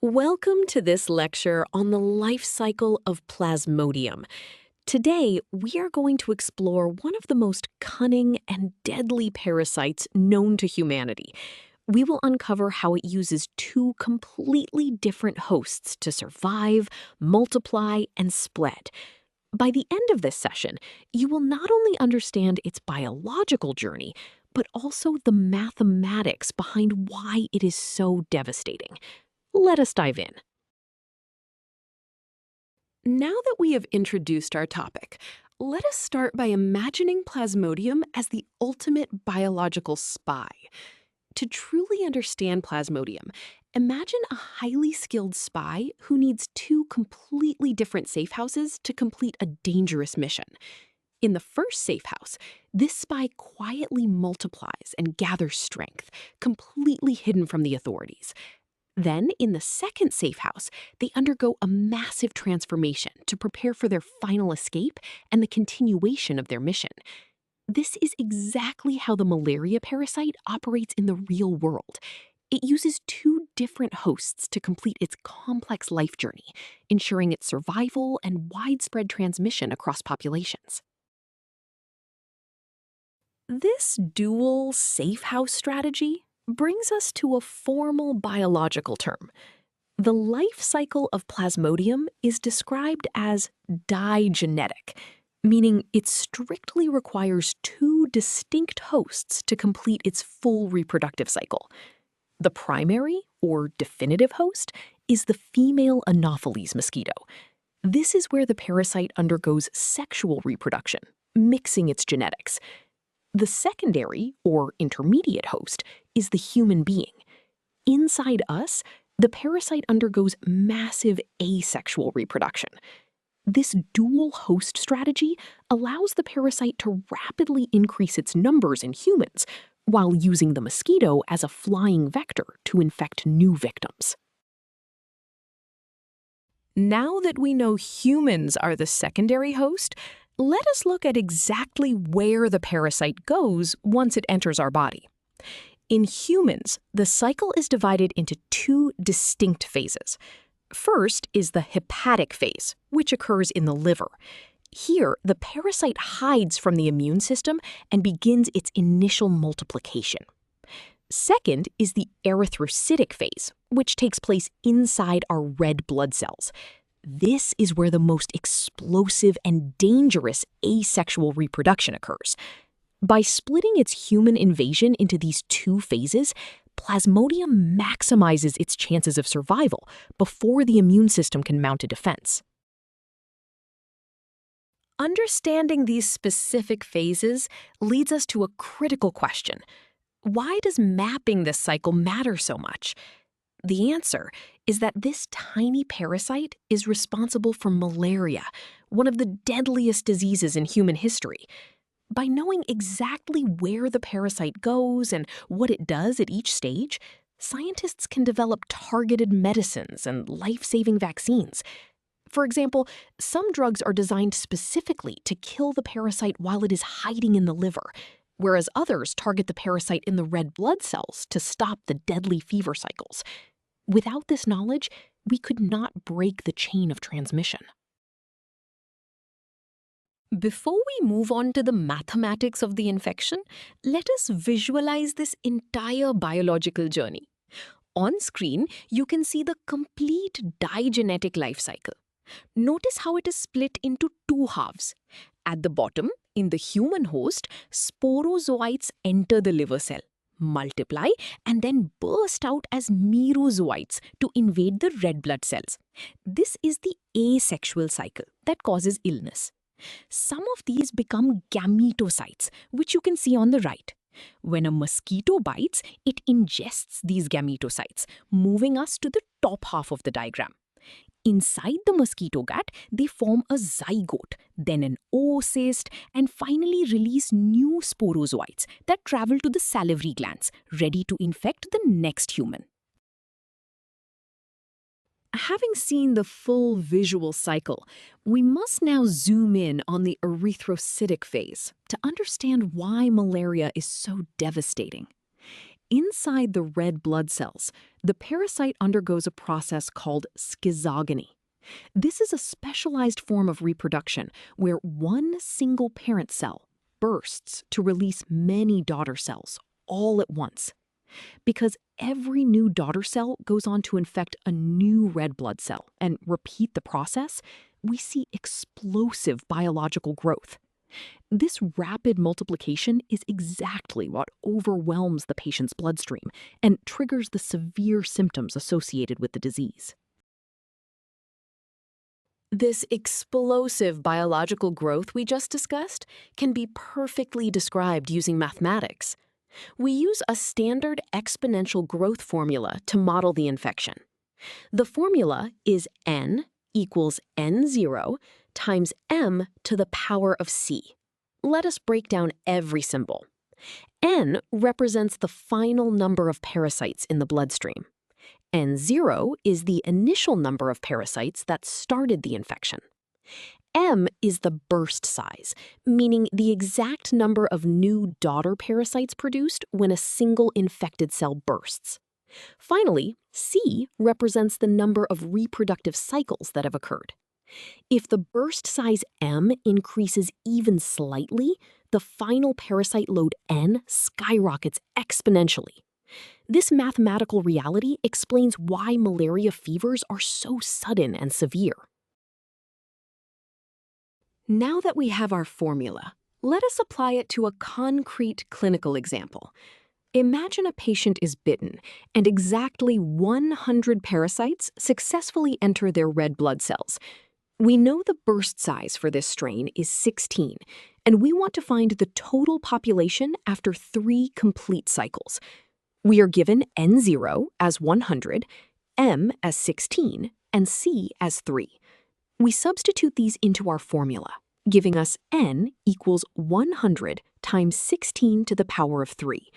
Welcome to this lecture on the life cycle of Plasmodium. Today, we are going to explore one of the most cunning and deadly parasites known to humanity. We will uncover how it uses two completely different hosts to survive, multiply, and spread. By the end of this session, you will not only understand its biological journey, but also the mathematics behind why it is so devastating. Let us dive in. Now that we have introduced our topic, let us start by imagining Plasmodium as the ultimate biological spy. To truly understand Plasmodium, imagine a highly skilled spy who needs two completely different safe houses to complete a dangerous mission. In the first safe house, this spy quietly multiplies and gathers strength, completely hidden from the authorities. Then, in the second safe house, they undergo a massive transformation to prepare for their final escape and the continuation of their mission. This is exactly how the malaria parasite operates in the real world. It uses two different hosts to complete its complex life journey, ensuring its survival and widespread transmission across populations. This dual safe house strategy brings us to a formal biological term. The life cycle of Plasmodium is described as digenetic, meaning it strictly requires two distinct hosts to complete its full reproductive cycle. The primary, or definitive host, is the female Anopheles mosquito. This is where the parasite undergoes sexual reproduction, mixing its genetics. The secondary, or intermediate host, is the human being. Inside us, the parasite undergoes massive asexual reproduction. This dual host strategy allows the parasite to rapidly increase its numbers in humans, while using the mosquito as a flying vector to infect new victims. Now that we know humans are the secondary host, let us look at exactly where the parasite goes once it enters our body. In humans, the cycle is divided into two distinct phases. First is the hepatic phase, which occurs in the liver. Here, the parasite hides from the immune system and begins its initial multiplication. Second is the erythrocytic phase, which takes place inside our red blood cells. This is where the most explosive and dangerous asexual reproduction occurs. By splitting its human invasion into these two phases, Plasmodium maximizes its chances of survival before the immune system can mount a defense. Understanding these specific phases leads us to a critical question. Why does mapping this cycle matter so much? The answer is that this tiny parasite is responsible for malaria, one of the deadliest diseases in human history. By knowing exactly where the parasite goes and what it does at each stage, scientists can develop targeted medicines and life-saving vaccines. For example, some drugs are designed specifically to kill the parasite while it is hiding in the liver, whereas others target the parasite in the red blood cells to stop the deadly fever cycles. Without this knowledge, we could not break the chain of transmission. Before we move on to the mathematics of the infection, let us visualize this entire biological journey. On screen, you can see the complete digenetic life cycle. Notice how it is split into two halves. At the bottom, in the human host, sporozoites enter the liver cell, multiply, and then burst out as merozoites to invade the red blood cells. This is the asexual cycle that causes illness. Some of these become gametocytes, which you can see on the right. When a mosquito bites, it ingests these gametocytes, moving us to the top half of the diagram. Inside the mosquito gut, they form a zygote, then an oocyst, and finally release new sporozoites that travel to the salivary glands, ready to infect the next human. Having seen the full visual cycle, we must now zoom in on the erythrocytic phase to understand why malaria is so devastating. inside the red blood cells, the parasite undergoes a process called schizogony. This is a specialized form of reproduction where one single parent cell bursts to release many daughter cells all at once. Because every new daughter cell goes on to infect a new red blood cell and repeat the process, we see explosive biological growth. This rapid multiplication is exactly what overwhelms the patient's bloodstream and triggers the severe symptoms associated with the disease. This explosive biological growth we just discussed can be perfectly described using mathematics. We use a standard exponential growth formula to model the infection. The formula is n equals n0 times m to the power of c. Let us break down every symbol. N represents the final number of parasites in the bloodstream. N0 is the initial number of parasites that started the infection. M is the burst size, meaning the exact number of new daughter parasites produced when a single infected cell bursts. Finally, C represents the number of reproductive cycles that have occurred. If the burst size M increases even slightly, the final parasite load N skyrockets exponentially. This mathematical reality explains why malaria fevers are so sudden and severe. Now that we have our formula, let us apply it to a concrete clinical example. Imagine a patient is bitten, and exactly 100 parasites successfully enter their red blood cells. We know the burst size for this strain is 16, and we want to find the total population after 3 complete cycles. We are given N0 as 100, M as 16, and C as 3. We substitute these into our formula, giving us N equals 100 times 16 to the power of 3.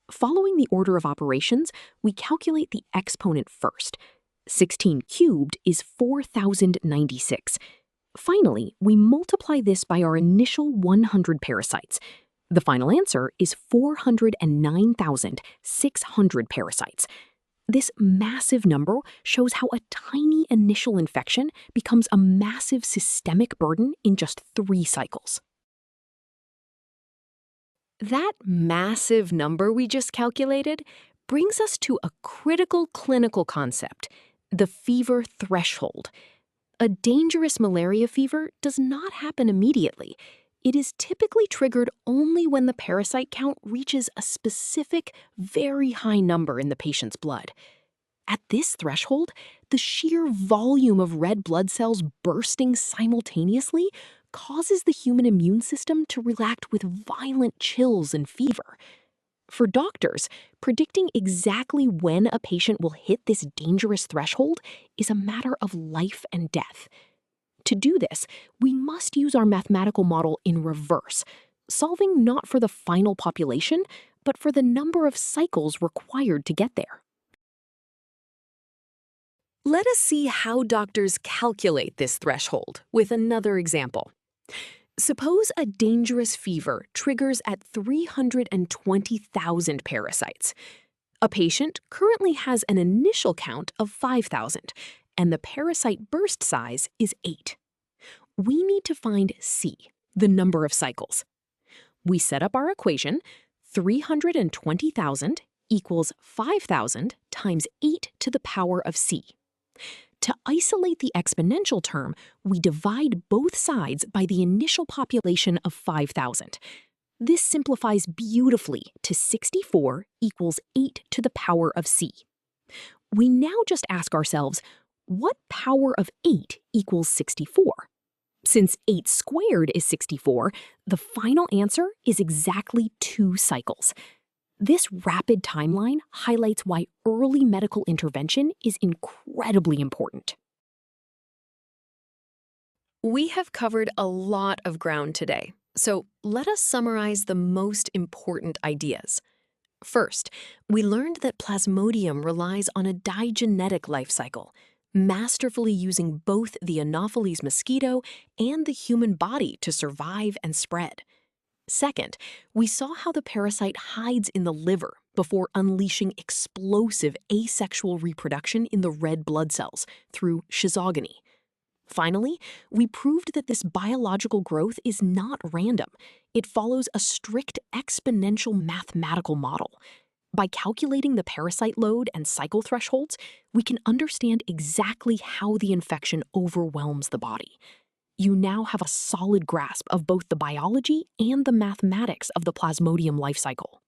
Following the order of operations, we calculate the exponent first. 16 cubed is 4,096. Finally, we multiply this by our initial 100 parasites. The final answer is 409,600 parasites. This massive number shows how a tiny initial infection becomes a massive systemic burden in just 3 cycles. That massive number we just calculated brings us to a critical clinical concept, the fever threshold. A dangerous malaria fever does not happen immediately. It is typically triggered only when the parasite count reaches a specific, very high number in the patient's blood. At this threshold, the sheer volume of red blood cells bursting simultaneously causes the human immune system to react with violent chills and fever. For doctors, predicting exactly when a patient will hit this dangerous threshold is a matter of life and death. To do this, we must use our mathematical model in reverse, solving not for the final population, but for the number of cycles required to get there. Let us see how doctors calculate this threshold with another example. Suppose a dangerous fever triggers at 320,000 parasites. A patient currently has an initial count of 5,000, and the parasite burst size is 8. We need to find C, the number of cycles. We set up our equation, 320,000 equals 5,000 times 8 to the power of C. To isolate the exponential term, we divide both sides by the initial population of 5,000. This simplifies beautifully to 64 equals 8 to the power of C. We now just ask ourselves, what power of 8 equals 64? Since 8 squared is 64, the final answer is exactly 2 cycles. This rapid timeline highlights why early medical intervention is incredibly important. We have covered a lot of ground today, so let us summarize the most important ideas. First, we learned that Plasmodium relies on a digenetic life cycle, masterfully using both the Anopheles mosquito and the human body to survive and spread. Second, we saw how the parasite hides in the liver before unleashing explosive asexual reproduction in the red blood cells through schizogony. Finally, we proved that this biological growth is not random. It follows a strict exponential mathematical model. By calculating the parasite load and cycle thresholds, we can understand exactly how the infection overwhelms the body. You now have a solid grasp of both the biology and the mathematics of the Plasmodium life cycle.